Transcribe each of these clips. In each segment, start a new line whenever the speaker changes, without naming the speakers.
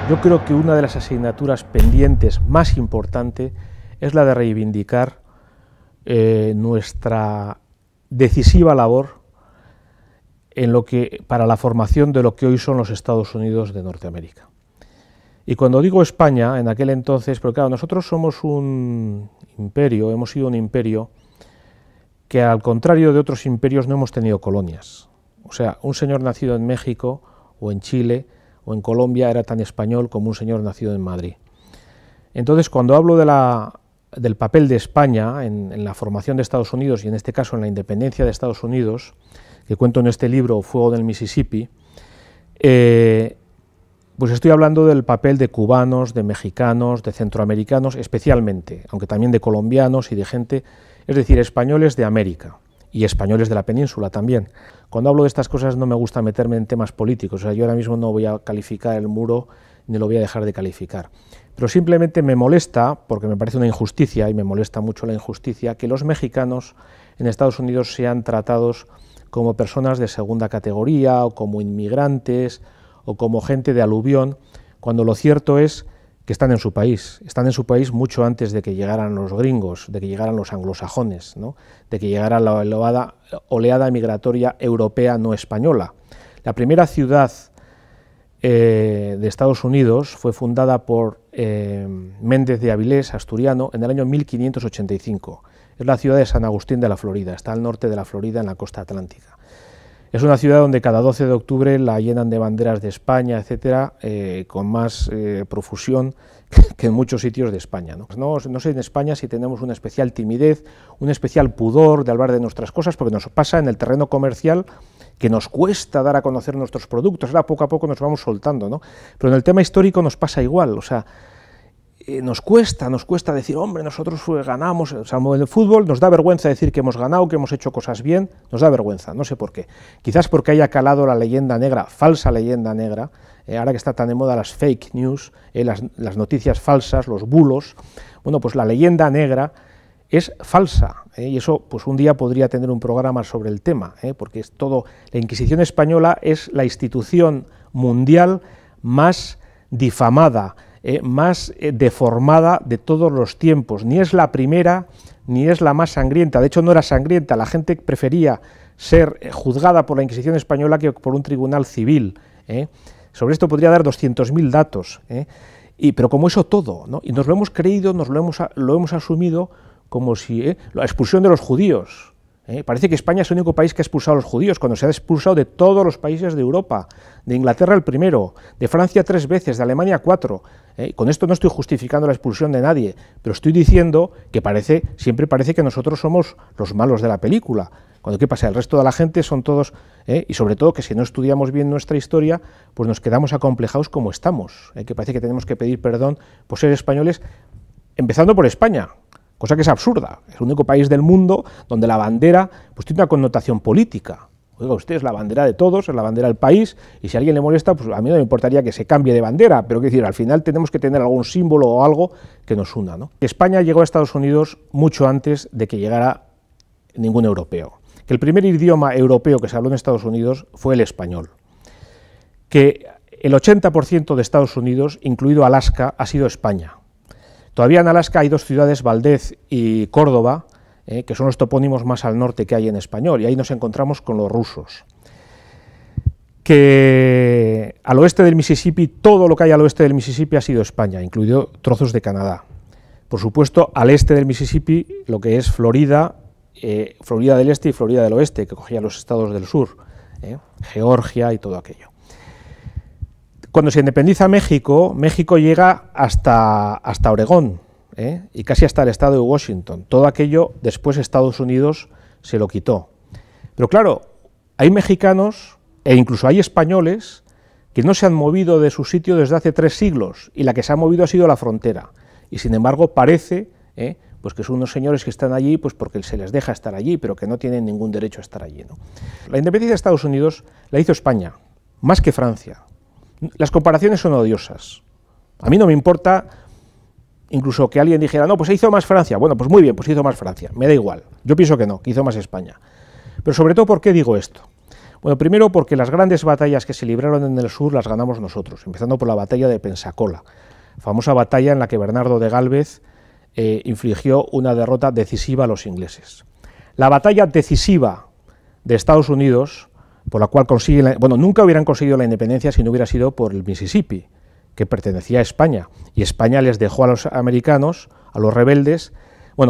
Yo creo que una de las asignaturas pendientes más importante es la de reivindicar nuestra decisiva labor para la formación de lo que hoy son los Estados Unidos de Norteamérica. Y cuando digo España, en aquel entonces, porque claro, nosotros somos un imperio, hemos sido un imperio que al contrario de otros imperios no hemos tenido colonias. O sea, un señor nacido en México o en Chile o en Colombia era tan español como un señor nacido en Madrid. Entonces, cuando hablo del papel de España en la formación de Estados Unidos y en este caso en la independencia de Estados Unidos, que cuento en este libro Fuego del Mississippi, pues estoy hablando del papel de cubanos, de mexicanos, de centroamericanos especialmente, aunque también de colombianos y de gente, es decir, españoles de América y españoles de la península también. Cuando hablo de estas cosas no me gusta meterme en temas políticos, o sea, yo ahora mismo no voy a calificar el muro ni lo voy a dejar de calificar, pero simplemente me molesta, porque me parece una injusticia y me molesta mucho la injusticia, que los mexicanos en Estados Unidos sean tratados como personas de segunda categoría o como inmigrantes o como gente de aluvión, cuando lo cierto es que están en su país mucho antes de que llegaran los gringos, de que llegaran los anglosajones, ¿no? De que llegara la oleada migratoria europea no española. La primera ciudad de Estados Unidos fue fundada por Méndez de Avilés, asturiano, en el año 1585. Es la ciudad de San Agustín de la Florida, está al norte de la Florida, en la costa atlántica. Es una ciudad donde cada 12 de octubre la llenan de banderas de España, etcétera, con más profusión que en muchos sitios de España, ¿no? No sé en España si tenemos una especial timidez, un especial pudor de hablar de nuestras cosas, porque nos pasa en el terreno comercial que nos cuesta dar a conocer nuestros productos, ahora poco a poco nos vamos soltando, ¿no? Pero en el tema histórico nos pasa igual, o sea, nos cuesta decir, hombre, nosotros ganamos, o sea, en el fútbol nos da vergüenza decir que hemos ganado, que hemos hecho cosas bien, nos da vergüenza, no sé por qué. Quizás porque haya calado la leyenda negra, falsa leyenda negra, ahora que está tan de moda las fake news, las noticias falsas, los bulos, bueno, pues la leyenda negra es falsa, y eso pues un día podría tener un programa sobre el tema, porque es todo, la Inquisición española es la institución mundial más difamada, más deformada de todos los tiempos, ni es la primera ni es la más sangrienta, de hecho no era sangrienta, la gente prefería ser juzgada por la Inquisición española que por un tribunal civil, sobre esto podría dar 200.000 datos, pero como eso todo, ¿no? Y nos lo hemos creído, lo hemos asumido como si la expulsión de los judíos, parece que España es el único país que ha expulsado a los judíos, cuando se ha expulsado de todos los países de Europa, de Inglaterra el primero, de Francia 3 veces, de Alemania 4. Con esto no estoy justificando la expulsión de nadie, pero estoy diciendo que siempre parece que nosotros somos los malos de la película, cuando ¿qué pasa? El resto de la gente son todos, y sobre todo que si no estudiamos bien nuestra historia, pues nos quedamos acomplejados como estamos, que parece que tenemos que pedir perdón por ser españoles, empezando por España, cosa que es absurda. Es el único país del mundo donde la bandera pues tiene una connotación política. Oiga, usted es la bandera de todos, es la bandera del país, y si a alguien le molesta, pues a mí no me importaría que se cambie de bandera, pero quiero decir, al final tenemos que tener algún símbolo o algo que nos una, ¿no? España llegó a Estados Unidos mucho antes de que llegara ningún europeo. Que el primer idioma europeo que se habló en Estados Unidos fue el español. Que el 80% de Estados Unidos, incluido Alaska, ha sido España. Todavía en Alaska hay 2 ciudades, Valdez y Córdoba, que son los topónimos más al norte que hay en español, y ahí nos encontramos con los rusos. Que al oeste del Mississippi, todo lo que hay al oeste del Mississippi ha sido España, incluido trozos de Canadá. Por supuesto, al este del Mississippi, lo que es Florida, Florida del Este y Florida del Oeste, que cogía los estados del sur, Georgia y todo aquello. Cuando se independiza México, México llega hasta Oregón, y casi hasta el estado de Washington. Todo aquello después Estados Unidos se lo quitó. Pero claro, hay mexicanos e incluso hay españoles que no se han movido de su sitio desde hace 3 siglos, y la que se ha movido ha sido la frontera. Y sin embargo parece pues que son unos señores que están allí pues porque se les deja estar allí, pero que no tienen ningún derecho a estar allí, ¿no? La independencia de Estados Unidos la hizo España, más que Francia. Las comparaciones son odiosas. A mí no me importa incluso que alguien dijera, no, pues hizo más Francia. Bueno, pues muy bien, pues hizo más Francia, me da igual. Yo pienso que no, que hizo más España. Pero sobre todo, ¿por qué digo esto? Bueno, primero porque las grandes batallas que se libraron en el sur las ganamos nosotros, empezando por la batalla de Pensacola, famosa batalla en la que Bernardo de Gálvez infligió una derrota decisiva a los ingleses. La batalla decisiva de Estados Unidos, por la cual nunca hubieran conseguido la independencia si no hubiera sido por el Mississippi, que pertenecía a España, y España les dejó a los americanos, a los rebeldes,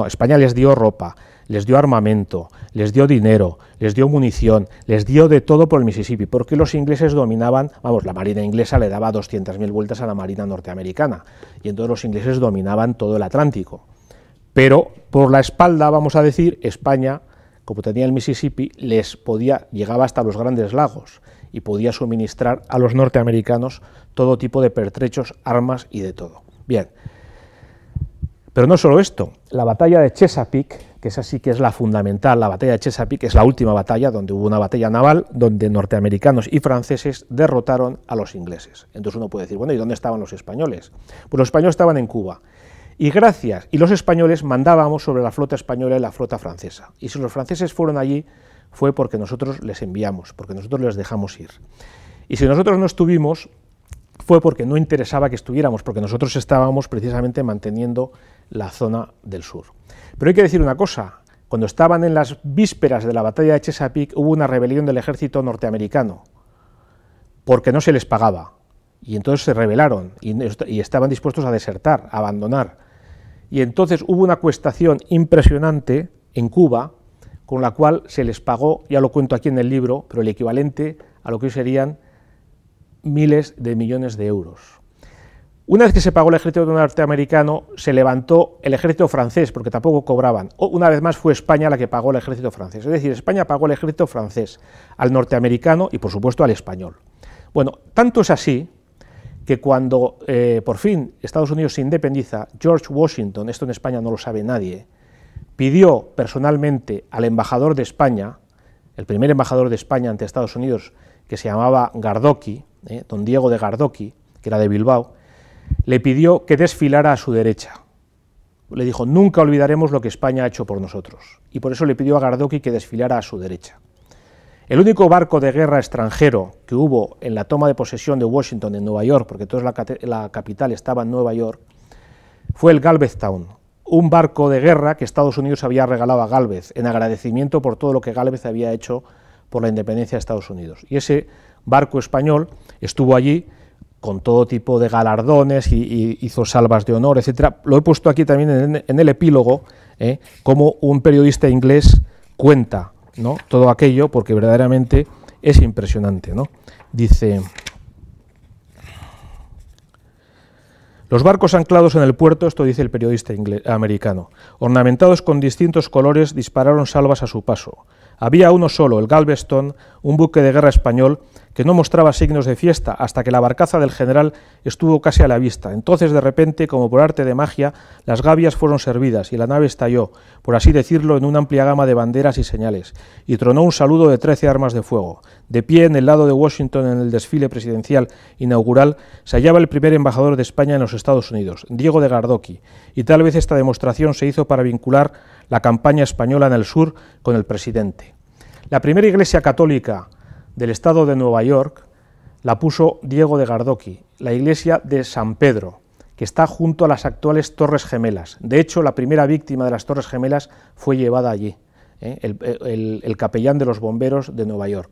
España les dio ropa, les dio armamento, les dio dinero, les dio munición, les dio de todo por el Mississippi, porque los ingleses dominaban, la marina inglesa le daba 200.000 vueltas a la marina norteamericana, y entonces los ingleses dominaban todo el Atlántico. Pero por la espalda, vamos a decir, España, como tenía el Mississippi, llegaba hasta los grandes lagos, y podía suministrar a los norteamericanos todo tipo de pertrechos, armas y de todo. Bien, pero no solo esto, la batalla de Chesapeake, que esa sí que es la fundamental, la batalla de Chesapeake es la última batalla, donde hubo una batalla naval, donde norteamericanos y franceses derrotaron a los ingleses. Entonces uno puede decir, ¿y dónde estaban los españoles? Pues los españoles estaban en Cuba, y los españoles mandábamos sobre la flota española y la flota francesa, y si los franceses fueron allí, fue porque nosotros les enviamos, porque nosotros les dejamos ir. Y si nosotros no estuvimos, fue porque no interesaba que estuviéramos, porque nosotros estábamos precisamente manteniendo la zona del sur. Pero hay que decir una cosa, cuando estaban en las vísperas de la batalla de Chesapeake, hubo una rebelión del ejército norteamericano, porque no se les pagaba, y entonces se rebelaron, y estaban dispuestos a desertar, a abandonar. Y entonces hubo una acuestación impresionante en Cuba, con la cual se les pagó, ya lo cuento aquí en el libro, pero el equivalente a lo que hoy serían miles de millones de euros. Una vez que se pagó el ejército norteamericano, se levantó el ejército francés, porque tampoco cobraban. Una vez más fue España la que pagó el ejército francés. Es decir, España pagó el ejército francés al norteamericano y, por supuesto, al español. Bueno, tanto es así que cuando por fin Estados Unidos se independiza, George Washington, esto en España no lo sabe nadie, pidió personalmente al embajador de España, el primer embajador de España ante Estados Unidos, que se llamaba Gardoqui, don Diego de Gardoqui, que era de Bilbao, le pidió que desfilara a su derecha. Le dijo, nunca olvidaremos lo que España ha hecho por nosotros. Y por eso le pidió a Gardoqui que desfilara a su derecha. El único barco de guerra extranjero que hubo en la toma de posesión de Washington en Nueva York, porque toda la capital estaba en Nueva York, fue el Galveston, un barco de guerra que Estados Unidos había regalado a Gálvez, en agradecimiento por todo lo que Gálvez había hecho por la independencia de Estados Unidos. Y ese barco español estuvo allí con todo tipo de galardones y hizo salvas de honor, etcétera. Lo he puesto aquí también en el epílogo, como un periodista inglés cuenta, ¿no?, todo aquello, porque verdaderamente es impresionante, ¿no? Dice: los barcos anclados en el puerto, esto dice el periodista americano, ornamentados con distintos colores, dispararon salvas a su paso. Había uno solo, el Galveston, un buque de guerra español, que no mostraba signos de fiesta hasta que la barcaza del general estuvo casi a la vista. Entonces, de repente, como por arte de magia, las gavias fueron servidas y la nave estalló, por así decirlo, en una amplia gama de banderas y señales, y tronó un saludo de 13 armas de fuego. De pie en el lado de Washington en el desfile presidencial inaugural se hallaba el primer embajador de España en los Estados Unidos, Diego de Gardoqui, y tal vez esta demostración se hizo para vincular la campaña española en el sur con el presidente. La primera iglesia católica del estado de Nueva York la puso Diego de Gardoqui, la iglesia de San Pedro, que está junto a las actuales Torres Gemelas. De hecho, la primera víctima de las Torres Gemelas fue llevada allí, el capellán de los bomberos de Nueva York,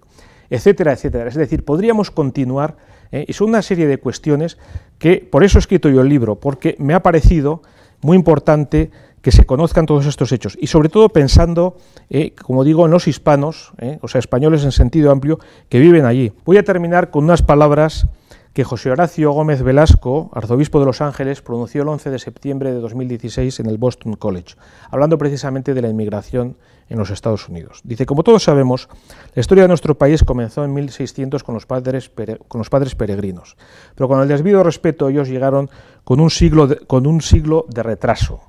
etcétera, etcétera. Es decir, podríamos continuar, y son una serie de cuestiones que, por eso he escrito yo el libro, porque me ha parecido muy importante que se conozcan todos estos hechos, y sobre todo pensando, como digo, en los hispanos, o sea, españoles en sentido amplio, que viven allí. Voy a terminar con unas palabras que José Horacio Gómez Velasco, arzobispo de Los Ángeles, pronunció el 11 de septiembre de 2016 en el Boston College, hablando precisamente de la inmigración en los Estados Unidos. Dice: como todos sabemos, la historia de nuestro país comenzó en 1600 con los padres peregrinos, pero con el debido respeto ellos llegaron con un siglo de retraso.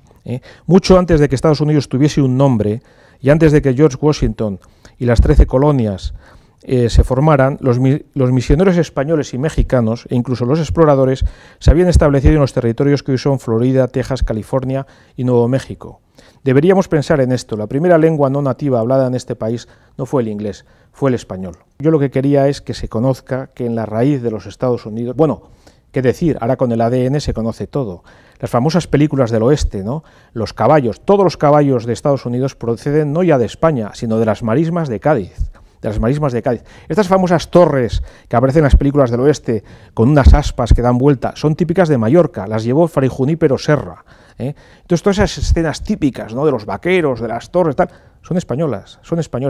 Mucho antes de que Estados Unidos tuviese un nombre y antes de que George Washington y las 13 colonias se formaran, los misioneros españoles y mexicanos, e incluso los exploradores, se habían establecido en los territorios que hoy son Florida, Texas, California y Nuevo México. Deberíamos pensar en esto. La primera lengua no nativa hablada en este país no fue el inglés, fue el español. Yo lo que quería es que se conozca que en la raíz de los Estados Unidos, bueno, qué decir, ahora con el ADN se conoce todo. Las famosas películas del oeste, ¿no? Los caballos, todos los caballos de Estados Unidos proceden no ya de España, sino de las marismas de Cádiz. Estas famosas torres que aparecen en las películas del oeste con unas aspas que dan vuelta, son típicas de Mallorca, las llevó Fray Junípero Serra. Entonces todas esas escenas típicas, ¿no?, de los vaqueros, de las torres, tal, son españolas,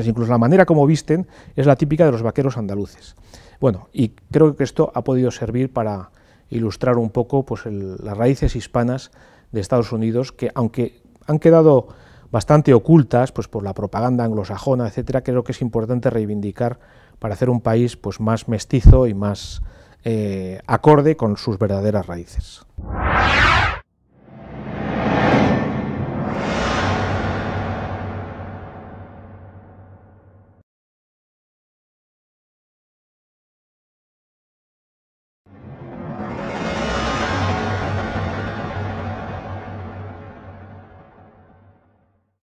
incluso la manera como visten es la típica de los vaqueros andaluces. Bueno, y creo que esto ha podido servir para ilustrar un poco pues, las raíces hispanas de Estados Unidos, que aunque han quedado bastante ocultas pues por la propaganda anglosajona, etcétera, creo que es importante reivindicar para hacer un país pues más mestizo y más acorde con sus verdaderas raíces.